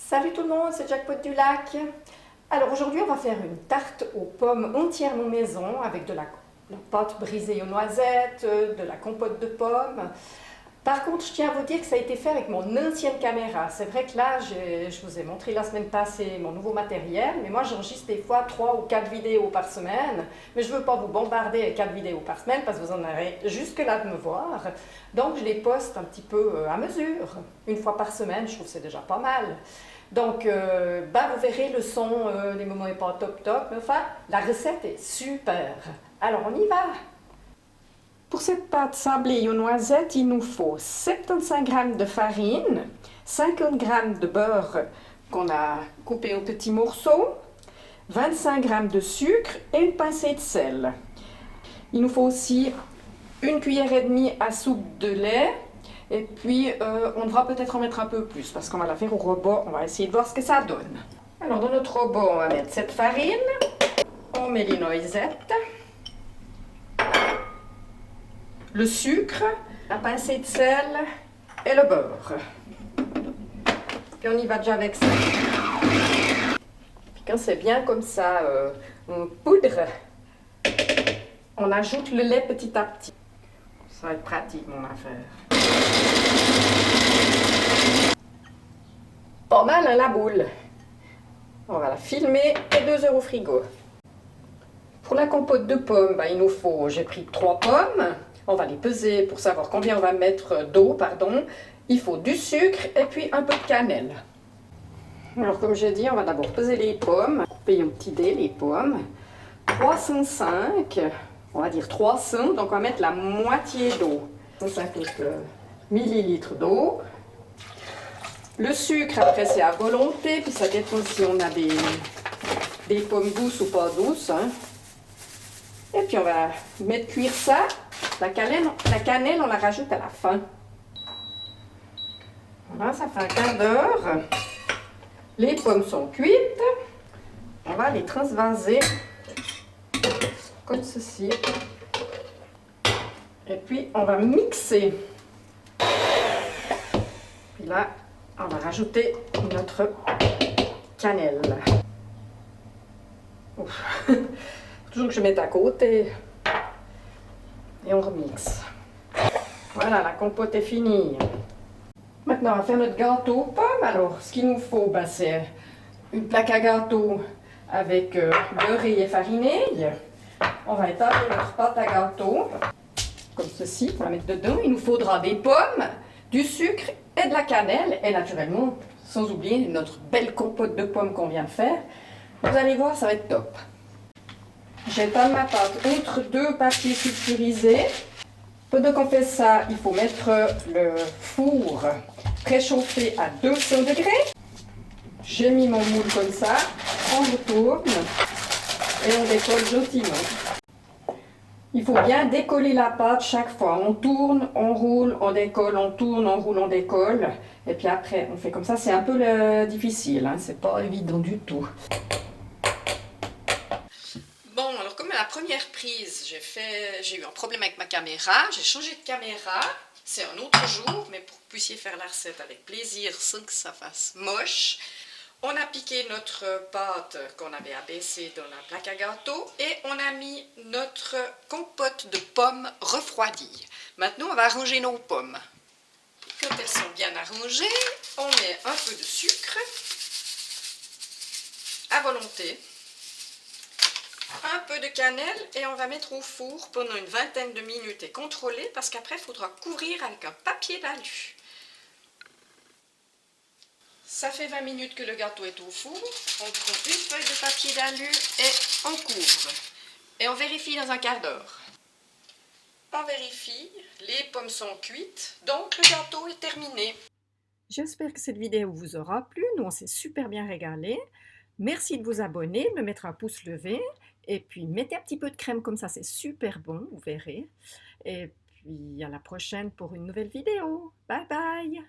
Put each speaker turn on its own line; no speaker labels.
Salut tout le monde, c'est Jackpot du Lac. Alors aujourd'hui, on va faire une tarte aux pommes entièrement maison avec de la pâte brisée aux noisettes, de la compote de pommes. Par contre, je tiens à vous dire que ça a été fait avec mon ancienne caméra. C'est vrai que là, je vous ai montré la semaine passée mon nouveau matériel, mais moi j'enregistre des fois 3 ou 4 vidéos par semaine. Mais je ne veux pas vous bombarder avec 4 vidéos par semaine parce que vous en aurez jusque-là de me voir. Donc je les poste un petit peu à mesure. Une fois par semaine, je trouve que c'est déjà pas mal. Donc, vous verrez, le son, les moments n'est pas top, mais enfin, la recette est super. Alors, on y va. Pour cette pâte sablée aux noisettes, il nous faut 75 g de farine, 50 g de beurre qu'on a coupé en petits morceaux, 25 g de sucre et une pincée de sel. Il nous faut aussi une cuillère et demie à soupe de lait. Et puis, on devra peut-être en mettre un peu plus parce qu'on va la faire au robot. On va essayer de voir ce que ça donne. Alors, dans notre robot, on va mettre cette farine. On met les noisettes. Le sucre, la pincée de sel et le beurre. Puis on y va déjà avec ça. Puis quand c'est bien comme ça, on poudre, on ajoute le lait petit à petit. Ça va être pratique, mon affaire. Pas mal, hein, la boule. On va la filmer et 2 heures au frigo. Pour la compote de pommes, il nous faut, j'ai pris 3 pommes. On va les peser pour savoir combien on va mettre d'eau, pardon. Il faut du sucre et puis un peu de cannelle. Alors comme j'ai dit, on va d'abord peser les pommes. Couper en petits dés les pommes. 305, on va dire 300, donc on va mettre la moitié d'eau. 150 millilitres d'eau. Le sucre, après, c'est à volonté, puis ça dépend si on a des pommes douces ou pas douces. Hein. Et puis, on va mettre cuire ça. La cannelle, on la rajoute à la fin. Voilà, ça fait un quart d'heure. Les pommes sont cuites. On va les transvaser comme ceci. Et puis, on va mixer. Puis là, on va rajouter notre cannelle. Ouf. Toujours que je mette à côté. Et on remixe. Voilà, la compote est finie. Maintenant, on va faire notre gâteau aux pommes. Alors, ce qu'il nous faut, c'est une plaque à gâteau avec beurré et fariné. On va étaler notre pâte à gâteau, comme ceci, pour la mettre dedans. Il nous faudra des pommes, du sucre et de la cannelle. Et naturellement, sans oublier notre belle compote de pommes qu'on vient de faire. Vous allez voir, ça va être top. J'étale ma pâte entre 2 papiers sulfurisés. Pendant qu'on fait ça, il faut mettre le four préchauffé à 200 degrés. J'ai mis mon moule comme ça. On retourne et on décolle gentiment. Il faut bien décoller la pâte chaque fois. On tourne, on roule, on décolle, on tourne, on roule, on décolle. Et puis après, on fait comme ça. C'est un peu difficile, hein. C'est pas évident du tout. Bon, alors comme à la première prise, j'ai eu un problème avec ma caméra. J'ai changé de caméra. C'est un autre jour, mais pour que vous puissiez faire la recette avec plaisir sans que ça fasse moche. On a piqué notre pâte qu'on avait abaissée dans la plaque à gâteau et on a mis notre compote de pommes refroidie. Maintenant, on va arranger nos pommes. Quand elles sont bien arrangées, on met un peu de sucre à volonté, un peu de cannelle et on va mettre au four pendant une vingtaine de minutes et contrôler parce qu'après, il faudra couvrir avec un papier d'alu. Ça fait 20 minutes que le gâteau est au four. On prend une feuille de papier d'alu et on couvre. Et on vérifie dans un quart d'heure. On vérifie, les pommes sont cuites, donc le gâteau est terminé. J'espère que cette vidéo vous aura plu. Nous, on s'est super bien régalé. Merci de vous abonner, de me mettre un pouce levé. Et puis, mettez un petit peu de crème comme ça, c'est super bon, vous verrez. Et puis, à la prochaine pour une nouvelle vidéo. Bye bye!